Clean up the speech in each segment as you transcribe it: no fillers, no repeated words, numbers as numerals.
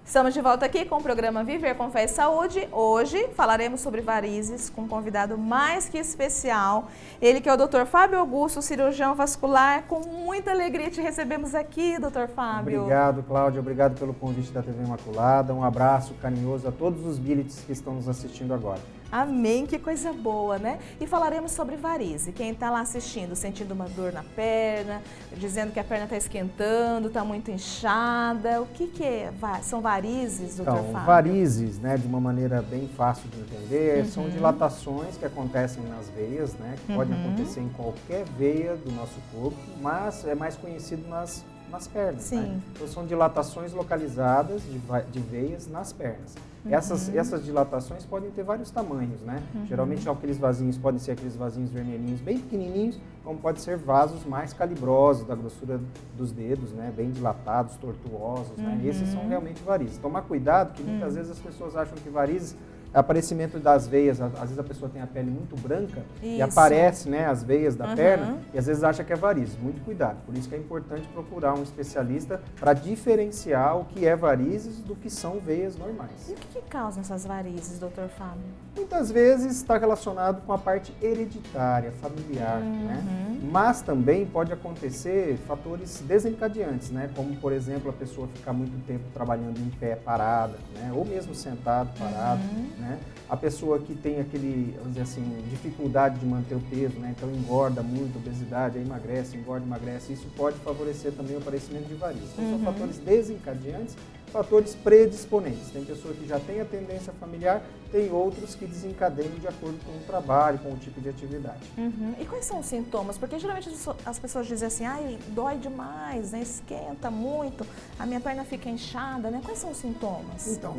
Estamos de volta aqui com o programa Viver com Fé e Saúde. Hoje falaremos sobre varizes com um convidado mais que especial. Ele que é o Dr. Fábio Augusto, cirurgião vascular. Com muita alegria te recebemos aqui, Dr. Fábio. Obrigado, Cláudia. Obrigado pelo convite da TV Imaculada. Um abraço carinhoso a todos os bílites que estão nos assistindo agora. Amém, que coisa boa, né? E falaremos sobre varize. Quem está lá assistindo, sentindo uma dor na perna, dizendo que a perna está esquentando, está muito inchada. O que é? São varizes, doutor Fábio? Então, varizes, né, de uma maneira bem fácil de entender, são dilatações que acontecem nas veias, né, que podem acontecer em qualquer veia do nosso corpo, mas é mais conhecido nas pernas. Sim. Né? Então, são dilatações localizadas de veias nas pernas. Essas dilatações podem ter vários tamanhos, né? Geralmente aqueles vasinhos podem ser aqueles vasinhos vermelhinhos bem pequenininhos, como pode ser vasos mais calibrosos, da grossura dos dedos, né? Bem dilatados, tortuosos, né? Esses são realmente varizes. Tomar cuidado, que muitas vezes as pessoas acham que varizes é aparecimento das veias. Às vezes a pessoa tem a pele muito branca e aparece, né, as veias da perna e às vezes acha que é varizes. Muito cuidado. Por isso que é importante procurar um especialista para diferenciar o que é varizes do que são veias normais. E o que causam essas varizes, doutor Fábio? Muitas vezes está relacionado com a parte hereditária, familiar, né? Mas também pode acontecer fatores desencadeantes, né? Como, por exemplo, a pessoa ficar muito tempo trabalhando em pé, parada, né? Ou mesmo sentado, parado, né? A pessoa que tem vamos dizer assim, dificuldade de manter o peso, né? Então engorda muito, obesidade, aí emagrece, engorda, emagrece. Isso pode favorecer também o aparecimento de varizes. Então são fatores desencadeantes, fatores predisponentes. Tem pessoa que já tem a tendência familiar, tem outros que desencadeiam de acordo com o trabalho, com o tipo de atividade. E quais são os sintomas? Porque geralmente as pessoas dizem assim, ai, dói demais, né? Esquenta muito, a minha perna fica inchada, né? Quais são os sintomas? Então,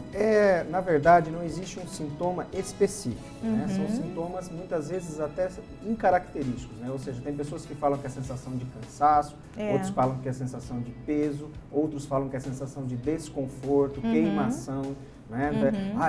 na verdade, não existe um sintoma específico, né? São sintomas, muitas vezes, até incaracterísticos, né? Ou seja, tem pessoas que falam que é sensação de cansaço, outros falam que é sensação de peso, outros falam que é sensação de desconforto, queimação, né?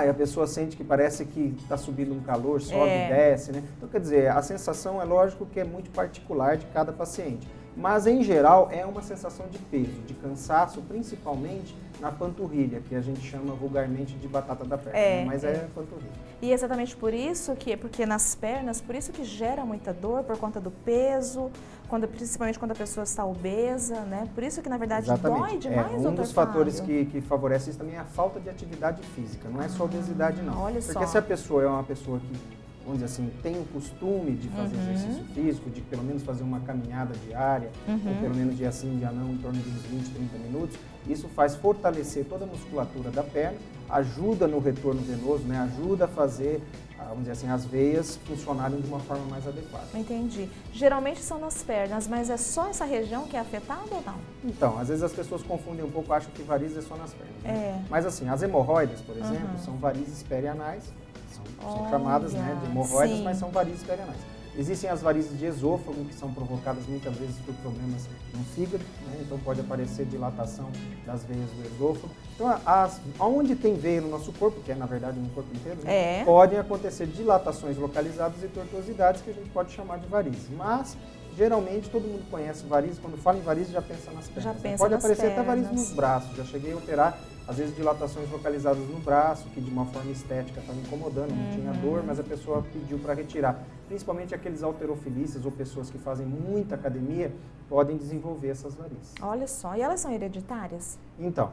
A pessoa sente que parece que está subindo um calor, sobe e desce, né? Então, quer dizer, a sensação é lógico que é muito particular de cada paciente. Mas, em geral, é uma sensação de peso, de cansaço, principalmente na panturrilha, que a gente chama vulgarmente de batata da perna, né? Mas é panturrilha. E exatamente por isso porque nas pernas, por isso que gera muita dor, por conta do peso, principalmente quando a pessoa está obesa, né? Por isso que, na verdade, dói demais, um dos fatores que favorece isso também é a falta de atividade física, não é só obesidade, não. Olha Porque se a pessoa é uma pessoa que, vamos dizer assim, tem o costume de fazer exercício físico, de pelo menos fazer uma caminhada diária, ou pelo menos dia sim, dia não, em torno de uns 20, 30 minutos, isso faz fortalecer toda a musculatura da perna, ajuda no retorno venoso, né? Ajuda a fazer, vamos dizer assim, as veias funcionarem de uma forma mais adequada. Entendi. Geralmente são nas pernas, mas é só essa região que é afetada ou não? Então, às vezes as pessoas confundem um pouco, acham que varizes é só nas pernas. Né? Mas assim, as hemorroidas, por exemplo, são varizes perianais, são chamadas, né, de hemorroidas, mas são varizes perianais. Existem as varizes de esôfago, que são provocadas muitas vezes por problemas no fígado, né? Então pode aparecer dilatação das veias do esôfago. Então, onde tem veia no nosso corpo, que é na verdade no corpo inteiro, né? Podem acontecer dilatações localizadas e tortuosidades que a gente pode chamar de varizes. Mas, geralmente, todo mundo conhece varizes. Quando fala em varizes, já pensa nas pernas. Pode aparecer até varizes nos braços. Já cheguei a operar, às vezes, dilatações localizadas no braço, que de uma forma estética estava incomodando, não tinha dor, mas a pessoa pediu para retirar. Principalmente aqueles halterofilistas ou pessoas que fazem muita academia, podem desenvolver essas varizes. Olha só, e elas são hereditárias? Então,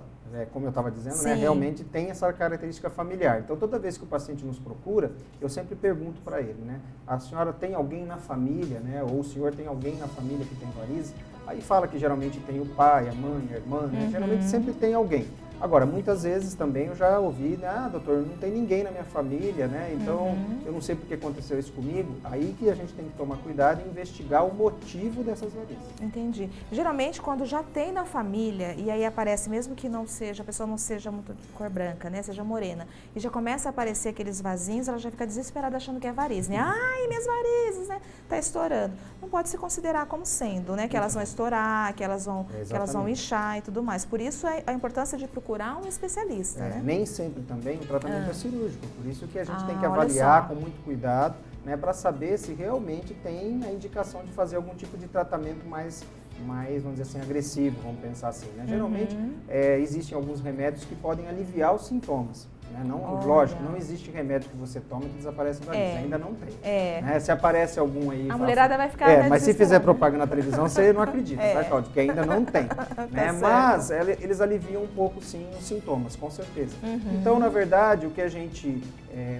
como eu estava dizendo, né, realmente tem essa característica familiar. Então, toda vez que o paciente nos procura, eu sempre pergunto para ele, né? A senhora tem alguém na família, né? Ou o senhor tem alguém na família que tem varizes? Aí fala que geralmente tem o pai, a mãe, a irmã, né? Geralmente sempre tem alguém. Agora, muitas vezes também eu já ouvi, né? Doutor, não tem ninguém na minha família, né? Então, eu não sei por que aconteceu isso comigo. Aí que a gente tem que tomar cuidado e investigar o motivo dessas varizes. Entendi. Geralmente, quando já tem na família, e aí aparece, mesmo que não seja, a pessoa não seja muito de cor branca, né? Seja morena, e já começa a aparecer aqueles vasinhos, ela já fica desesperada achando que é variz, né? Ai, minhas varizes, né? Tá estourando. Não pode se considerar como sendo, né? Que elas vão estourar, que elas vão inchar e tudo mais. Por isso, a importância de procurar um especialista, né? Nem sempre também o tratamento é cirúrgico, por isso que a gente tem que avaliar com muito cuidado, né, para saber se realmente tem a indicação de fazer algum tipo de tratamento mais vamos dizer assim, agressivo, vamos pensar assim, né? Geralmente, existem alguns remédios que podem aliviar os sintomas. Né? Não, lógico, não existe remédio que você toma que desaparece varizes, ainda não tem. Né? Se aparece algum aí... A mulherada vai ficar... mas se fizer propaganda na televisão, você não acredita, tá, Cláudia? Que ainda não tem. Né? Mas eles aliviam um pouco, sim, os sintomas, com certeza. Então, na verdade, o que a gente...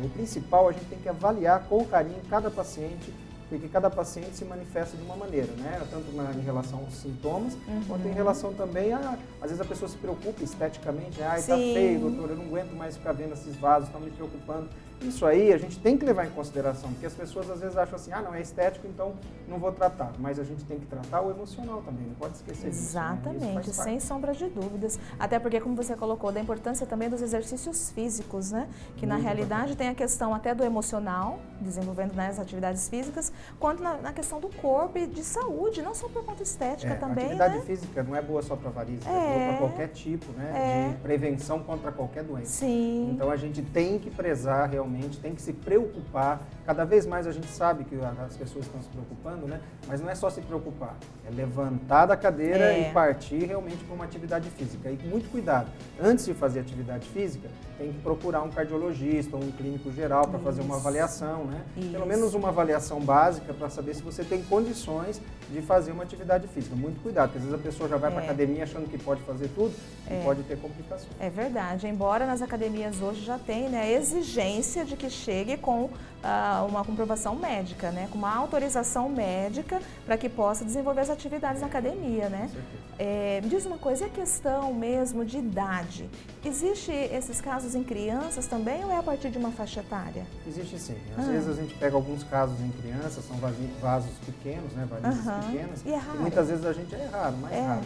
o principal, a gente tem que avaliar com carinho cada paciente, porque cada paciente se manifesta de uma maneira, né? Tanto em relação aos sintomas, quanto em relação também a... Às vezes a pessoa se preocupa esteticamente, tá feio, doutor, eu não aguento mais ficar vendo esses vasos, estão me preocupando. Isso aí a gente tem que levar em consideração, porque as pessoas às vezes acham assim, não é estético, então não vou tratar. Mas a gente tem que tratar o emocional também, não pode esquecer disso. Exatamente, sem sombra de dúvidas. Até porque, como você colocou, da importância também dos exercícios físicos, né? Que na realidade tem a questão até do emocional, desenvolvendo as atividades físicas, quanto na questão do corpo e de saúde, não só por conta estética também. A atividade física não é boa só para varizes, é boa para qualquer tipo, né? De prevenção contra qualquer doença. Sim. Então a gente tem que prezar realmente, tem que se preocupar. Cada vez mais a gente sabe que as pessoas estão se preocupando, né? Mas não é só se preocupar, é levantar da cadeira e partir realmente para uma atividade física. E muito cuidado, antes de fazer atividade física, tem que procurar um cardiologista ou um clínico geral para fazer uma avaliação, né? Pelo menos uma avaliação básica para saber se você tem condições de fazer uma atividade física. Muito cuidado, porque às vezes a pessoa já vai para a academia achando que pode fazer tudo e pode ter complicações. É verdade, embora nas academias hoje já tenha, né, a exigência de que chegue com uma comprovação médica, né, com uma autorização médica para que possa desenvolver as atividades na academia, né? Me diz uma coisa, e a questão mesmo de idade? Existe esses casos em crianças também ou é a partir de uma faixa etária? Existe sim. Às vezes a gente pega alguns casos em crianças, são vasos pequenos, né, varizes pequenas, e é raro. Muitas vezes a gente raro,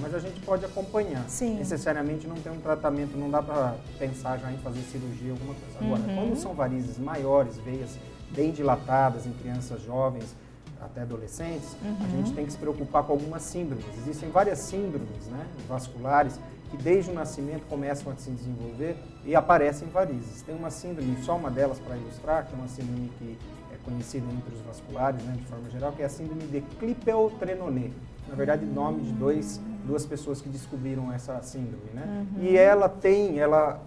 mas a gente pode acompanhar. Sim. Necessariamente não tem um tratamento, não dá para pensar já em fazer cirurgia, alguma coisa. Agora, quando são varizes maiores, veias bem dilatadas em crianças jovens, até adolescentes, a gente tem que se preocupar com algumas síndromes. Existem várias síndromes, né, vasculares que desde o nascimento começam a se desenvolver e aparecem varizes. Tem uma síndrome, só uma delas para ilustrar, que é uma síndrome que é conhecida entre os vasculares, né, de forma geral, que é a síndrome de Klippel-Trenaunay. Na verdade, nome de duas pessoas que descobriram essa síndrome, né? E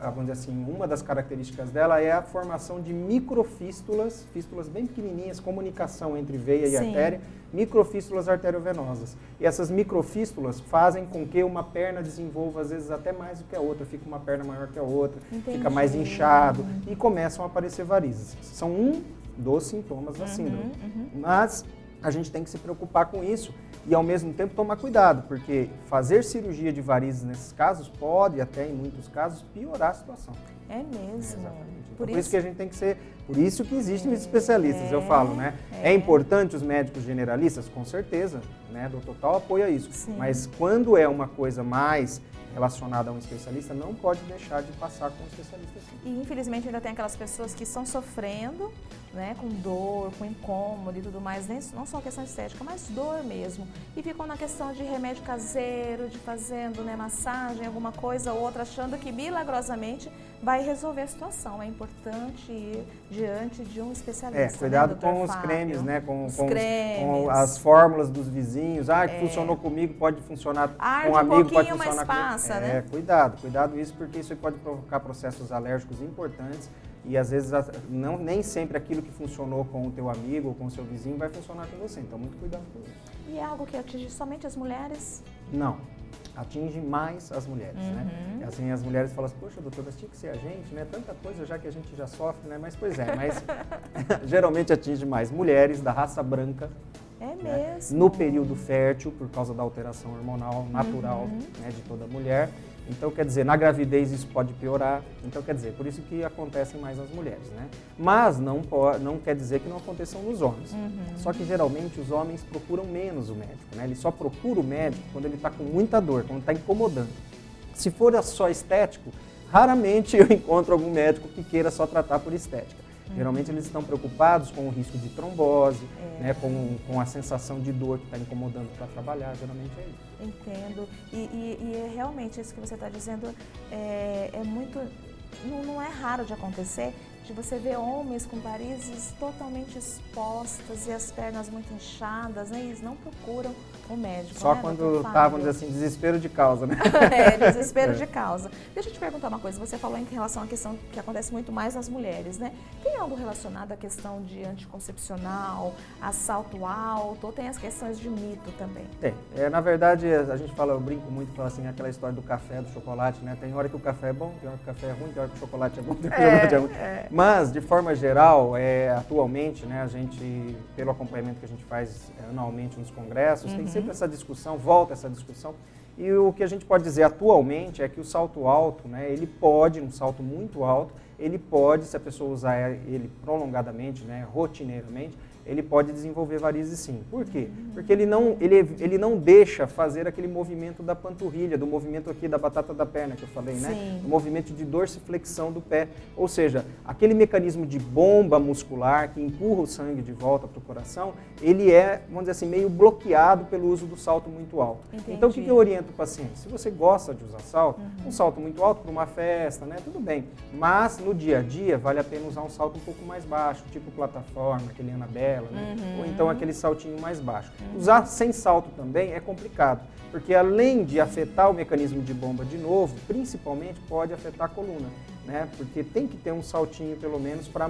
vamos dizer assim, uma das características dela é a formação de microfístulas, fístulas bem pequenininhas, comunicação entre veia e artéria, microfístulas arteriovenosas. E essas microfístulas fazem com que uma perna desenvolva, às vezes, até mais do que a outra, fica uma perna maior que a outra, fica mais inchado e começam a aparecer varizes. São um dos sintomas da síndrome. Mas a gente tem que se preocupar com isso e, ao mesmo tempo, tomar cuidado, porque fazer cirurgia de varizes nesses casos pode, até em muitos casos, piorar a situação. É mesmo. Exatamente. Então, por isso que a gente tem que ser... Por isso que existem os especialistas, eu falo, né? É importante os médicos generalistas? Com certeza, né? Dou total apoio a isso. Sim. Mas quando é uma coisa mais relacionada a um especialista, não pode deixar de passar com um especialista sim. E infelizmente ainda tem aquelas pessoas que estão sofrendo, né, com dor, com incômodo e tudo mais, não só a questão estética, mas dor mesmo. E ficam na questão de remédio caseiro, de fazendo, né, massagem, alguma coisa ou outra, achando que milagrosamente vai resolver a situação. É importante ir diante de um especialista. Cuidado, né, com os cremes, né? Com as fórmulas dos vizinhos. Que funcionou comigo, pode funcionar com um amigo, pode funcionar com né? Cuidado isso, porque isso pode provocar processos alérgicos importantes e às vezes nem sempre aquilo que funcionou com o teu amigo ou com o seu vizinho vai funcionar com você. Então, muito cuidado com isso. E é algo que atinge somente as mulheres? Não. Atinge mais as mulheres, né? Assim, as mulheres falam assim, poxa, doutor, mas tinha que ser a gente, né? Tanta coisa já que a gente já sofre, né? Mas, geralmente atinge mais mulheres da raça branca. É mesmo? No período fértil, por causa da alteração hormonal natural, né, de toda mulher. Então, quer dizer, na gravidez isso pode piorar. Então, quer dizer, por isso que acontecem mais nas mulheres, né? Mas não quer dizer que não aconteçam nos homens. Só que, geralmente, os homens procuram menos o médico, né? Ele só procura o médico quando ele está com muita dor, quando está incomodando. Se for só estético, raramente eu encontro algum médico que queira só tratar por estética. Geralmente eles estão preocupados com o risco de trombose, né, com a sensação de dor que está incomodando para trabalhar, geralmente é isso. Entendo. E é realmente isso que você está dizendo, é muito, não é raro de acontecer, de você ver homens com varizes totalmente expostas e as pernas muito inchadas, né, e eles não procuram O médico, Só né, quando tá, vamos dizer assim, desespero de causa, né? Desespero de causa. Deixa eu te perguntar uma coisa, você falou em relação à questão que acontece muito mais nas mulheres, né? Tem algo relacionado à questão de anticoncepcional, assalto alto, ou tem as questões de mito também? Tem. Na verdade, a gente fala, eu brinco muito, fala assim, aquela história do café, do chocolate, né? Tem hora que o café é bom, tem hora que o café é ruim, tem hora que o chocolate é bom, tem hora que o chocolate é ruim. Mas, de forma geral, atualmente, né, a gente, pelo acompanhamento que a gente faz anualmente nos congressos, tem sempre essa discussão, volta essa discussão. E o que a gente pode dizer atualmente é que o salto alto, né, ele pode, um salto muito alto, ele pode, se a pessoa usar ele prolongadamente, né, rotineiramente, ele pode desenvolver varizes sim. Por quê? Porque ele não deixa fazer aquele movimento da panturrilha, do movimento aqui da batata da perna que eu falei, né? O movimento de dorsiflexão do pé. Ou seja, aquele mecanismo de bomba muscular que empurra o sangue de volta para o coração, ele é, vamos dizer assim, meio bloqueado pelo uso do salto muito alto. Entendi. Então, o que eu oriento o paciente? Se você gosta de usar salto, um salto muito alto para uma festa, né? Tudo bem. Mas, no dia a dia, vale a pena usar um salto um pouco mais baixo, tipo plataforma, aquele Anabela, né? Ou então aquele saltinho mais baixo. Usar sem salto também é complicado, porque além de afetar o mecanismo de bomba de novo, principalmente pode afetar a coluna, né? Porque tem que ter um saltinho pelo menos para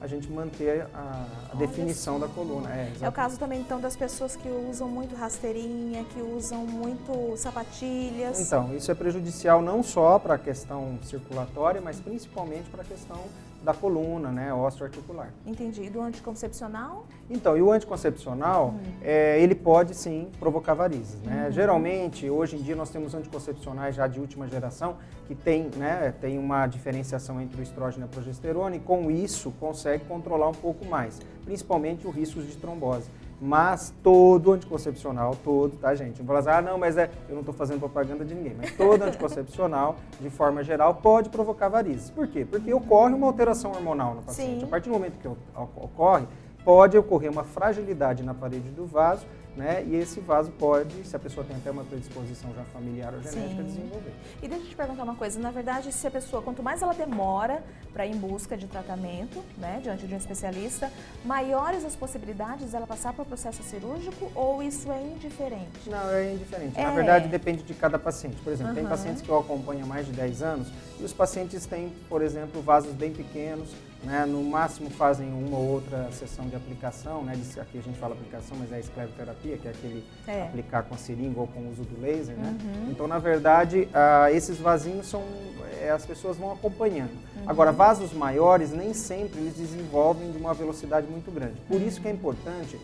a gente manter a definição da coluna. É o caso também então das pessoas que usam muito rasteirinha, que usam muito sapatilhas. Então, isso é prejudicial não só para a questão circulatória, mas principalmente para a questão da coluna, né, osteoarticular. Entendi. E do anticoncepcional? Então, e o anticoncepcional, ele pode sim provocar varizes, né? Geralmente, hoje em dia, nós temos anticoncepcionais já de última geração que tem uma diferenciação entre o estrógeno e a progesterona e com isso consegue controlar um pouco mais, principalmente o risco de trombose. Mas todo anticoncepcional, tá, gente? Não fala assim, não, mas eu não estou fazendo propaganda de ninguém, mas todo anticoncepcional, de forma geral, pode provocar varizes. Por quê? Porque ocorre uma alteração hormonal no paciente. Sim. A partir do momento que ocorre, pode ocorrer uma fragilidade na parede do vaso, né? E esse vaso pode, se a pessoa tem até uma predisposição já familiar ou genética, desenvolver. E deixa eu te perguntar uma coisa, na verdade, se a pessoa, quanto mais ela demora para ir em busca de tratamento, né, diante de um especialista, maiores as possibilidades dela passar por processo cirúrgico ou isso é indiferente? Não, é indiferente. Na verdade, depende de cada paciente. Por exemplo, tem pacientes que eu acompanho há mais de 10 anos e os pacientes têm, por exemplo, vasos bem pequenos, né, no máximo fazem uma ou outra sessão de aplicação, né, aqui a gente fala aplicação, mas é a escleroterapia, que é aquele aplicar com a seringa ou com o uso do laser, né? Então, na verdade, esses vasinhos as pessoas vão acompanhando. Agora, vasos maiores, nem sempre eles desenvolvem de uma velocidade muito grande. Por isso que é importante,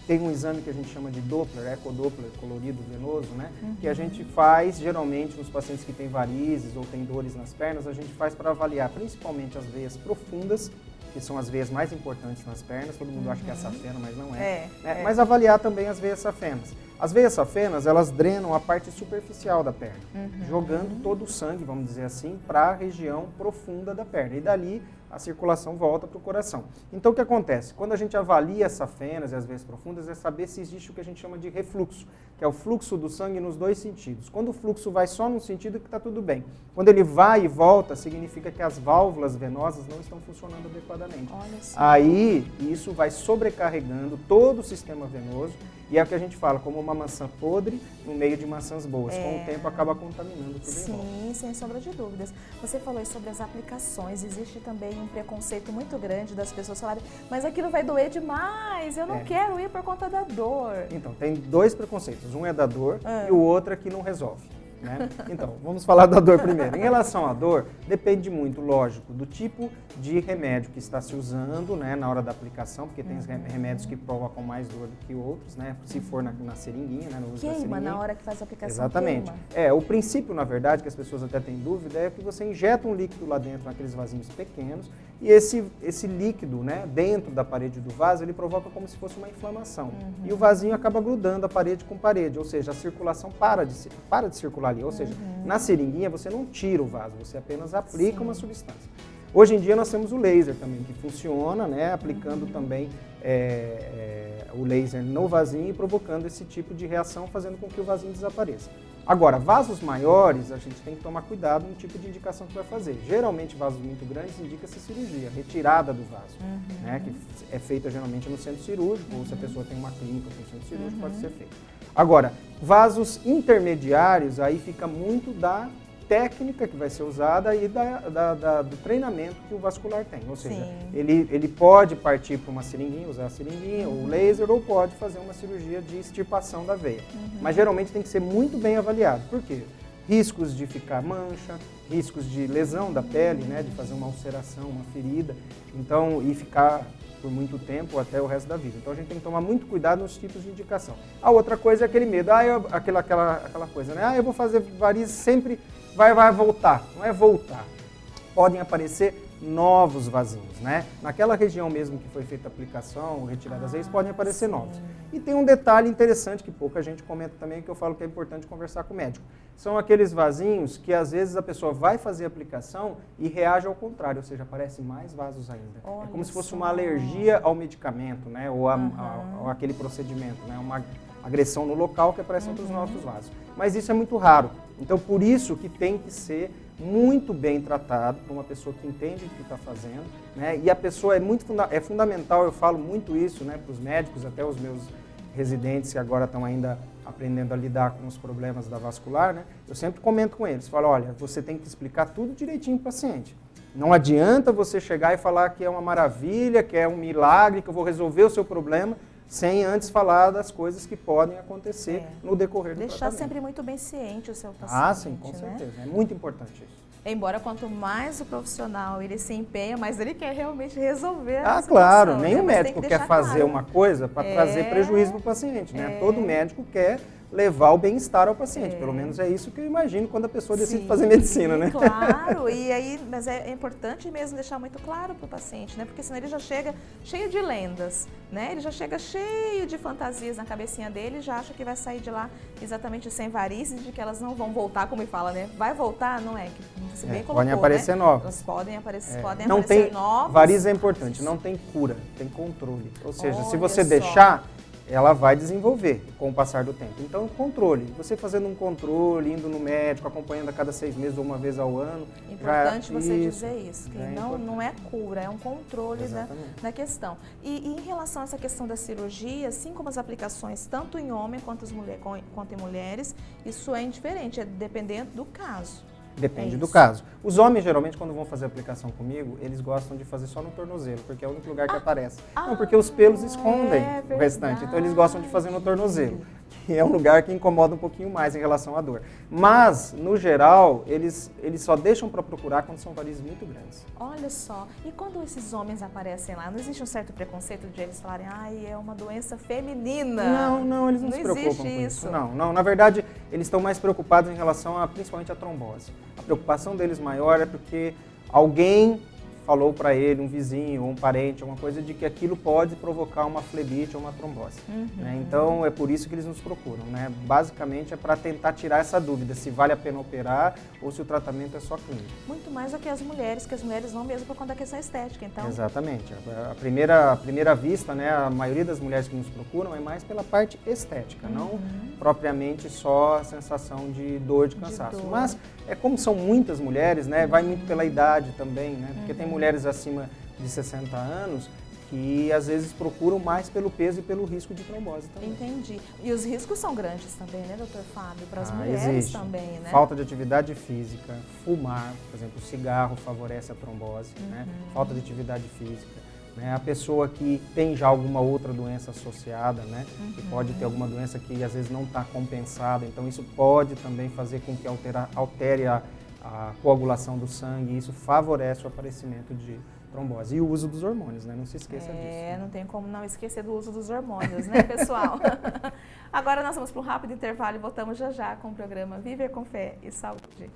tem um exame que a gente chama de Doppler, ecodoppler colorido venoso, né? Que a gente faz, geralmente, nos pacientes que têm varizes ou têm dores nas pernas, a gente faz para avaliar principalmente as veias profundas, que são as veias mais importantes nas pernas, todo mundo acha que é a safena, mas não é. Mas avaliar também as veias safenas. As veias safenas, elas drenam a parte superficial da perna, jogando todo o sangue, vamos dizer assim, para a região profunda da perna. E dali a circulação volta para o coração. Então o que acontece? Quando a gente avalia as safenas e as veias profundas, é saber se existe o que a gente chama de refluxo, que é o fluxo do sangue nos dois sentidos. Quando o fluxo vai só num sentido, que está tudo bem. Quando ele vai e volta, significa que as válvulas venosas não estão funcionando adequadamente. Aí isso vai sobrecarregando todo o sistema venoso. E é o que a gente fala, como uma maçã podre no meio de maçãs boas. Com o tempo acaba contaminando tudo em volta. Sim, sem sombra de dúvidas. Você falou sobre as aplicações. Existe também um preconceito muito grande das pessoas falarem, mas aquilo vai doer demais, eu não quero ir por conta da dor. Então, tem dois preconceitos. Um é da dor e o outro é que não resolve. Né? Então, vamos falar da dor primeiro. Em relação à dor, depende muito, lógico, do tipo de remédio que está se usando, né, na hora da aplicação, porque tem remédios que provocam mais dor do que outros, né, se for na seringuinha, né, no uso da seringuinha. Na hora que faz a aplicação. Exatamente. O princípio, na verdade, que as pessoas até têm dúvida, é que você injeta um líquido lá dentro, naqueles vasinhos pequenos, e esse líquido, né, dentro da parede do vaso, ele provoca como se fosse uma inflamação. E o vasinho acaba grudando a parede com parede, ou seja, a circulação para de circular ali. Ou seja, na seringuinha você não tira o vaso, você apenas aplica uma substância. Hoje em dia nós temos o laser também, que funciona, né, aplicando também o laser no vasinho e provocando esse tipo de reação, fazendo com que o vasinho desapareça. Agora, vasos maiores, a gente tem que tomar cuidado no tipo de indicação que vai fazer. Geralmente, vasos muito grandes indica-se cirurgia, retirada do vaso, né, que é feita geralmente no centro cirúrgico, ou se a pessoa tem uma clínica com centro cirúrgico, pode ser feito. Agora, vasos intermediários, aí fica muito da técnica que vai ser usada e do treinamento que o vascular tem. Ou seja, ele pode partir para uma seringuinha, usar a seringuinha, ou laser, ou pode fazer uma cirurgia de extirpação da veia. Mas geralmente tem que ser muito bem avaliado. Por quê? Riscos de ficar mancha, riscos de lesão da pele, né, de fazer uma ulceração, uma ferida, então, e ficar por muito tempo até o resto da vida. Então a gente tem que tomar muito cuidado nos tipos de indicação. A outra coisa é aquele medo, aquela coisa, né? Eu vou fazer varizes sempre, vai voltar. Não é voltar. Podem aparecer novos vasinhos, né? Naquela região mesmo que foi feita a aplicação, retirada das veias, podem aparecer novos. E tem um detalhe interessante que pouca gente comenta também, que eu falo que é importante conversar com o médico. São aqueles vasinhos que às vezes a pessoa vai fazer a aplicação e reage ao contrário, ou seja, aparecem mais vasos ainda. É como se fosse uma alergia ao medicamento, né? Ou aquele procedimento, né? Uma agressão no local que aparecem outros novos vasos. Mas isso é muito raro. Então, por isso que tem que ser muito bem tratado por uma pessoa que entende o que está fazendo, né? E a pessoa é fundamental, eu falo muito isso, né, para os médicos, até os meus residentes que agora estão ainda aprendendo a lidar com os problemas da vascular, né? Eu sempre comento com eles, falo, olha, você tem que explicar tudo direitinho para o paciente. Não adianta você chegar e falar que é uma maravilha, que é um milagre, que eu vou resolver o seu problema, sem antes falar das coisas que podem acontecer no decorrer do tratamento. Deixar sempre muito bem ciente o seu paciente. Ah, sim, com certeza. É muito importante isso. Embora quanto mais o profissional ele se empenha, mais ele quer realmente resolver a situação. Claro, nenhum médico quer fazer uma coisa para trazer prejuízo para o paciente, né? Todo médico quer levar o bem-estar ao paciente, pelo menos é isso que eu imagino quando a pessoa decide fazer medicina, né? Claro, e aí, mas é importante mesmo deixar muito claro para o paciente, né? Porque senão ele já chega cheio de lendas, né? Ele já chega cheio de fantasias na cabecinha dele e já acha que vai sair de lá exatamente sem varizes, de que elas não vão voltar, como ele fala, né? Vai voltar? Não é, que você bem colocou, podem aparecer novas. Elas podem aparecer, não tem, novas. Varizes é importante, não tem cura, tem controle. Ou seja, se você deixar, ela vai desenvolver com o passar do tempo. Então, controle. Você fazendo um controle, indo no médico, acompanhando a cada 6 meses ou uma vez ao ano. Importante você dizer isso, que não é cura, é um controle da questão. E em relação a essa questão da cirurgia, assim como as aplicações, tanto em homem quanto em mulheres, isso é indiferente, é dependendo do caso. Depende do caso. Os homens, geralmente, quando vão fazer aplicação comigo, eles gostam de fazer só no tornozelo, porque é o único lugar que aparece. Não, porque os pelos escondem o restante, então eles gostam de fazer no tornozelo, que é um lugar que incomoda um pouquinho mais em relação à dor. Mas, no geral, eles só deixam para procurar quando são varizes muito grandes. Olha só, e quando esses homens aparecem lá, não existe um certo preconceito de eles falarem, é uma doença feminina? Não, eles não se preocupam com isso. Não, na verdade, eles estão mais preocupados em relação principalmente à trombose. A preocupação deles maior é porque alguém falou para ele, um vizinho ou um parente, alguma coisa, de que aquilo pode provocar uma flebite ou uma trombose. Né? Então, é por isso que eles nos procuram. Né? Basicamente, é para tentar tirar essa dúvida, se vale a pena operar ou se o tratamento é só clínico. Muito mais do que as mulheres vão mesmo por conta da questão estética. Então... Exatamente. A primeira vista, né, a maioria das mulheres que nos procuram é mais pela parte estética, não propriamente só a sensação de dor, de cansaço. Mas, como são muitas mulheres, né, vai muito pela idade também, né, porque tem mulheres acima de 60 anos que às vezes procuram mais pelo peso e pelo risco de trombose também. Entendi. E os riscos são grandes também, né, doutor Fábio? Para as mulheres também, né? Falta de atividade física, fumar, por exemplo, o cigarro favorece a trombose, né? Falta de atividade física. Né? A pessoa que tem já alguma outra doença associada, né? Que pode ter alguma doença que às vezes não está compensada, então isso pode também fazer com que altere a coagulação do sangue, e isso favorece o aparecimento de trombose. E o uso dos hormônios, né? Não se esqueça disso. Não tem como não esquecer do uso dos hormônios, né, pessoal? Agora nós vamos para um rápido intervalo e voltamos já com o programa Viver com Fé e Saúde.